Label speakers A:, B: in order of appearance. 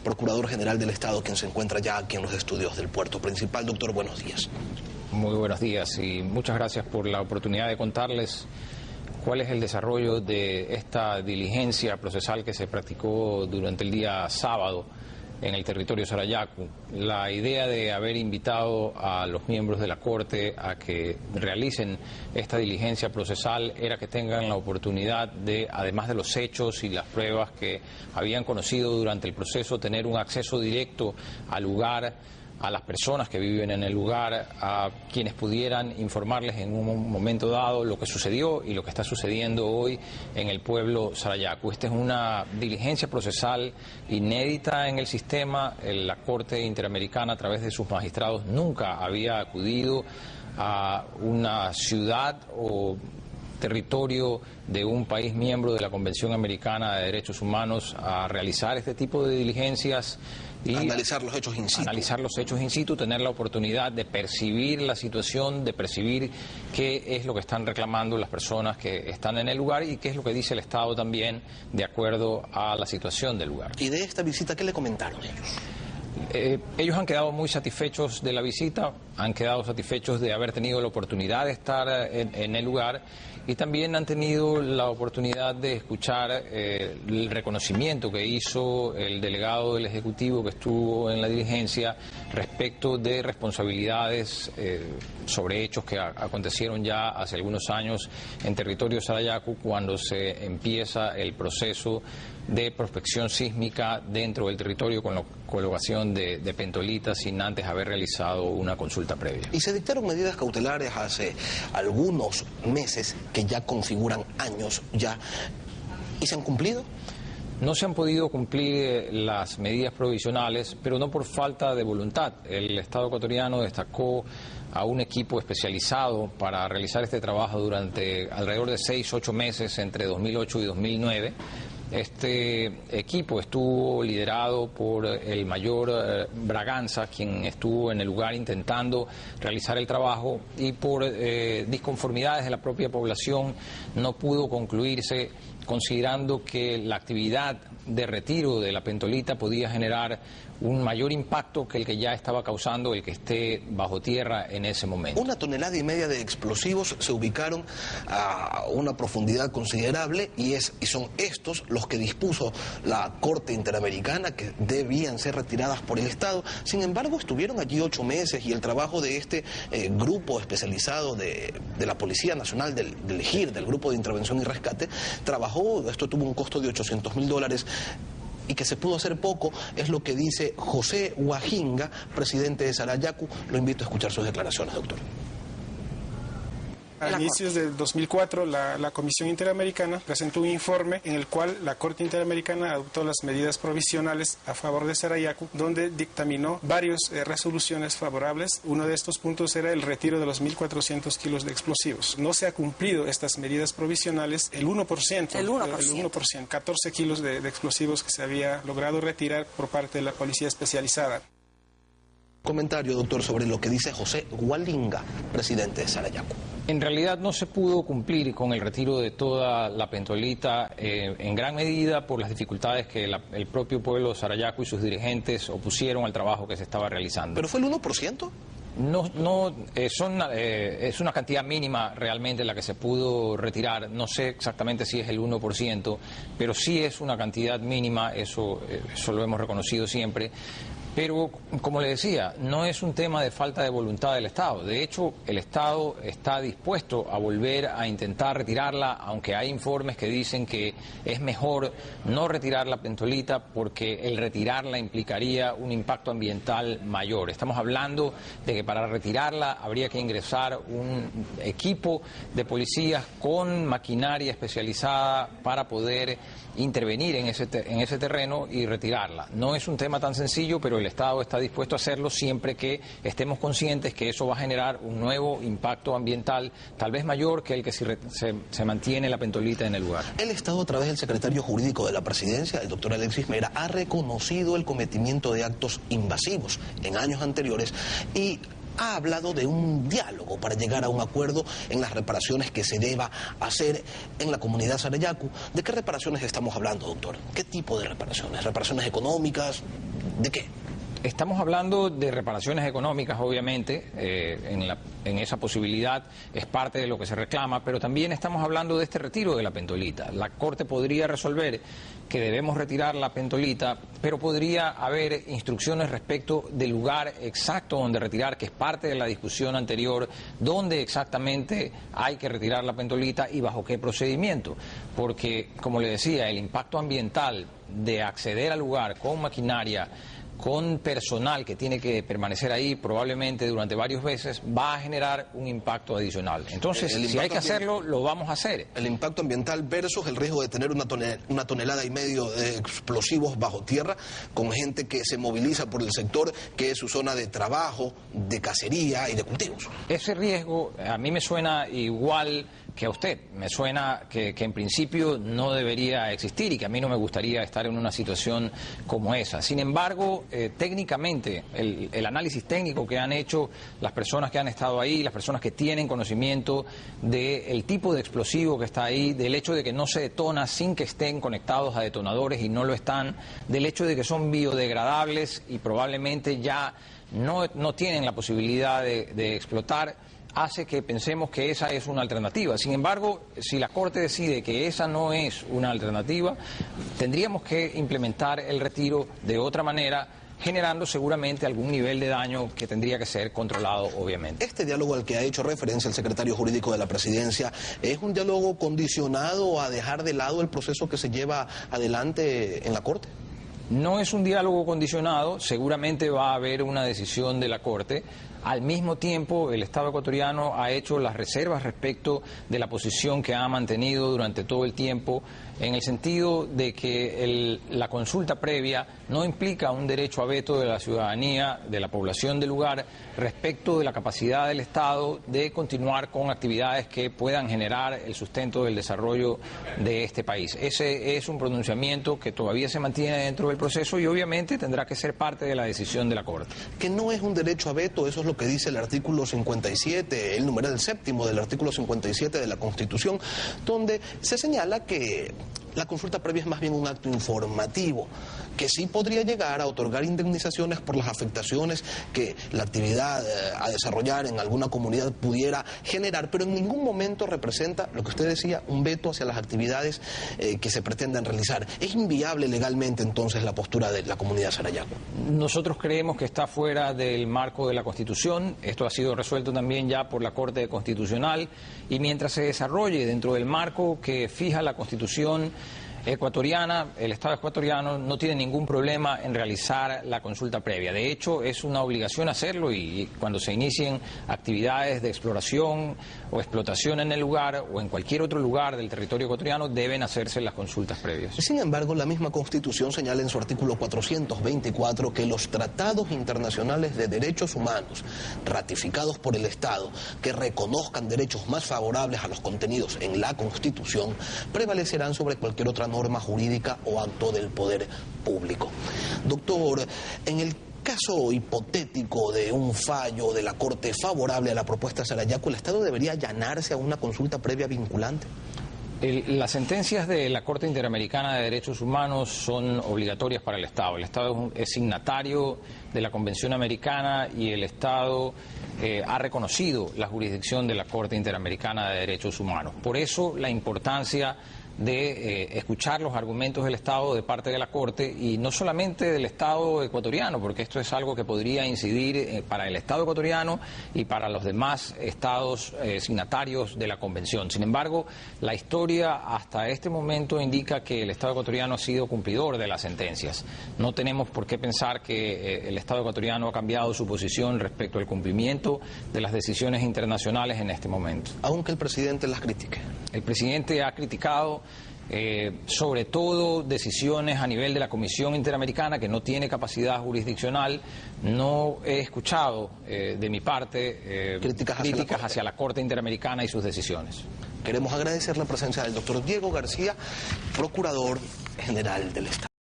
A: Procurador General del Estado, quien se encuentra ya aquí en los estudios del puerto principal. Doctor, buenos días.
B: Muy buenos días y muchas gracias por la oportunidad de contarles cuál es el desarrollo de esta diligencia procesal que se practicó durante el día sábado en el territorio Sarayaku. La idea de haber invitado a los miembros de la Corte a que realicen esta diligencia procesal era que tengan la oportunidad de, además de los hechos y las pruebas que habían conocido durante el proceso, tener un acceso directo al lugar, a las personas que viven en el lugar, a quienes pudieran informarles en un momento dado lo que sucedió y lo que está sucediendo hoy en el pueblo Sarayaku. Esta es una diligencia procesal inédita en el sistema. La Corte Interamericana, a través de sus magistrados, nunca había acudido a una ciudad o territorio de un país miembro de la Convención Americana de Derechos Humanos a realizar este tipo de diligencias y
A: analizar los hechos in situ.
B: Analizar los hechos in situ, tener la oportunidad de percibir la situación, de percibir qué es lo que están reclamando las personas que están en el lugar y qué es lo que dice el Estado también de acuerdo a la situación del lugar.
A: ¿Y de esta visita qué le comentaron ellos?
B: Ellos han quedado muy satisfechos de la visita, han quedado satisfechos de haber tenido la oportunidad de estar en el lugar y también han tenido la oportunidad de escuchar el reconocimiento que hizo el delegado del Ejecutivo que estuvo en la diligencia respecto de responsabilidades sobre hechos que acontecieron ya hace algunos años en territorio Sarayaku cuando se empieza el proceso de prospección sísmica dentro del territorio con la colocación de pentolitas sin antes haber realizado una consulta previa.
A: Y se dictaron medidas cautelares hace algunos meses que ya configuran años ya. ¿Y se han cumplido?
B: No se han podido cumplir las medidas provisionales, pero no por falta de voluntad. El Estado ecuatoriano destacó a un equipo especializado para realizar este trabajo durante alrededor de 6-8 meses entre 2008 y 2009. Este equipo estuvo liderado por el mayor Braganza, quien estuvo en el lugar intentando realizar el trabajo y por disconformidades de la propia población no pudo concluirse, considerando que la actividad de retiro de la pentolita podía generar un mayor impacto que el que ya estaba causando el que esté bajo tierra en ese momento.
A: 1,5 toneladas de explosivos se ubicaron a una profundidad considerable y son estos los que dispuso la Corte Interamericana que debían ser retiradas por el Estado. Sin embargo, estuvieron allí 8 meses y el trabajo de este grupo especializado de la Policía Nacional del EGIR, del Grupo de Intervención y Rescate, trabajó, esto tuvo un costo de $800.000 y que se pudo hacer poco, es lo que dice José Huajinga, presidente de Sarayaku. Lo invito a escuchar sus declaraciones, doctor.
C: A inicios del 2004, la Comisión Interamericana presentó un informe en el cual la Corte Interamericana adoptó las medidas provisionales a favor de Sarayaku, donde dictaminó varias resoluciones favorables. Uno de estos puntos era el retiro de los 1.400 kilos de explosivos. No se ha cumplido estas medidas provisionales, el 1%, 14 kilos de explosivos que se había logrado retirar por parte de la Policía Especializada.
A: Comentario, doctor, sobre lo que dice José Huajinga, presidente de Sarayaku.
B: En realidad no se pudo cumplir con el retiro de toda la pentolita en gran medida por las dificultades que el propio pueblo Sarayaku y sus dirigentes opusieron al trabajo que se estaba realizando.
A: ¿Pero fue el 1%?
B: No, es una cantidad mínima realmente la que se pudo retirar. No sé exactamente si es el 1%, pero sí es una cantidad mínima, eso lo hemos reconocido siempre. Pero, como le decía, no es un tema de falta de voluntad del Estado. De hecho, el Estado está dispuesto a volver a intentar retirarla, aunque hay informes que dicen que es mejor no retirar la pentolita porque el retirarla implicaría un impacto ambiental mayor. Estamos hablando de que para retirarla habría que ingresar un equipo de policías con maquinaria especializada para poder intervenir en ese terreno y retirarla. No es un tema tan sencillo, pero el Estado está dispuesto a hacerlo siempre que estemos conscientes que eso va a generar un nuevo impacto ambiental, tal vez mayor que el que se mantiene la pentolita en el lugar.
A: El Estado, a través del secretario jurídico de la Presidencia, el doctor Alexis Mera, ha reconocido el cometimiento de actos invasivos en años anteriores y ha hablado de un diálogo para llegar a un acuerdo en las reparaciones que se deba hacer en la comunidad Sarayaku. ¿De qué reparaciones estamos hablando, doctor? ¿Qué tipo de reparaciones? ¿Reparaciones económicas? ¿De qué?
B: Estamos hablando de reparaciones económicas, obviamente, en esa posibilidad es parte de lo que se reclama, pero también estamos hablando de este retiro de la pentolita. La Corte podría resolver que debemos retirar la pentolita, pero podría haber instrucciones respecto del lugar exacto donde retirar, que es parte de la discusión anterior, dónde exactamente hay que retirar la pentolita y bajo qué procedimiento. Porque, como le decía, el impacto ambiental de acceder al lugar con maquinaria, con personal que tiene que permanecer ahí probablemente durante varios meses, va a generar un impacto adicional. Entonces, si hay que hacerlo, lo vamos a hacer.
A: El impacto ambiental versus el riesgo de tener una tonelada y medio de explosivos bajo tierra, con gente que se moviliza por el sector, que es su zona de trabajo, de cacería y de cultivos.
B: Ese riesgo a mí me suena igual que a usted. Me suena que en principio no debería existir y que a mí no me gustaría estar en una situación como esa. Sin embargo, técnicamente, el análisis técnico que han hecho las personas que han estado ahí, las personas que tienen conocimiento del tipo de explosivo que está ahí, del hecho de que no se detona sin que estén conectados a detonadores y no lo están, del hecho de que son biodegradables y probablemente ya no tienen la posibilidad de explotar, hace que pensemos que esa es una alternativa. Sin embargo, si la Corte decide que esa no es una alternativa, tendríamos que implementar el retiro de otra manera, generando seguramente algún nivel de daño que tendría que ser controlado, obviamente.
A: Este diálogo al que ha hecho referencia el secretario jurídico de la Presidencia, ¿es un diálogo condicionado a dejar de lado el proceso que se lleva adelante en la Corte?
B: No es un diálogo condicionado, seguramente va a haber una decisión de la Corte. Al mismo tiempo, el Estado ecuatoriano ha hecho las reservas respecto de la posición que ha mantenido durante todo el tiempo, en el sentido de que la consulta previa no implica un derecho a veto de la ciudadanía, de la población del lugar, respecto de la capacidad del Estado de continuar con actividades que puedan generar el sustento del desarrollo de este país. Ese es un pronunciamiento que todavía se mantiene dentro del proceso y obviamente tendrá que ser parte de la decisión de la Corte.
A: Que no es un derecho a veto, eso es lo que dice el artículo 57, el numeral séptimo del artículo 57 de la Constitución, donde se señala que la consulta previa es más bien un acto informativo, que sí podría llegar a otorgar indemnizaciones por las afectaciones que la actividad a desarrollar en alguna comunidad pudiera generar, pero en ningún momento representa, lo que usted decía, un veto hacia las actividades que se pretendan realizar. ¿Es inviable legalmente entonces la postura de la comunidad Sarayaku?
B: Nosotros creemos que está fuera del marco de la Constitución. Esto ha sido resuelto también ya por la Corte Constitucional y mientras se desarrolle dentro del marco que fija la Constitución ecuatoriana, el Estado ecuatoriano no tiene ningún problema en realizar la consulta previa. De hecho, es una obligación hacerlo y cuando se inicien actividades de exploración o explotación en el lugar o en cualquier otro lugar del territorio ecuatoriano deben hacerse las consultas previas.
A: Sin embargo, la misma Constitución señala en su artículo 424 que los tratados internacionales de derechos humanos ratificados por el Estado que reconozcan derechos más favorables a los contenidos en la Constitución prevalecerán sobre cualquier otra norma jurídica o acto del poder público. Doctor, en el caso hipotético de un fallo de la Corte favorable a la propuesta Sarayaku, ¿el Estado debería allanarse a una consulta previa vinculante?
B: Las sentencias de la Corte Interamericana de Derechos Humanos son obligatorias para el Estado. El Estado es signatario de la Convención Americana y el Estado ha reconocido la jurisdicción de la Corte Interamericana de Derechos Humanos. Por eso la importancia de escuchar los argumentos del Estado de parte de la Corte y no solamente del Estado ecuatoriano, porque esto es algo que podría incidir para el Estado ecuatoriano y para los demás estados signatarios de la Convención. Sin embargo, la historia hasta este momento indica que el Estado ecuatoriano ha sido cumplidor de las sentencias. No tenemos por qué pensar que el Estado ecuatoriano ha cambiado su posición respecto al cumplimiento de las decisiones internacionales en este momento.
A: Aunque el presidente las critique.
B: El presidente ha criticado sobre todo decisiones a nivel de la Comisión Interamericana que no tiene capacidad jurisdiccional. No he escuchado de mi parte críticas hacia la Corte Interamericana y sus decisiones.
A: Queremos agradecer la presencia del doctor Diego García, Procurador General del Estado.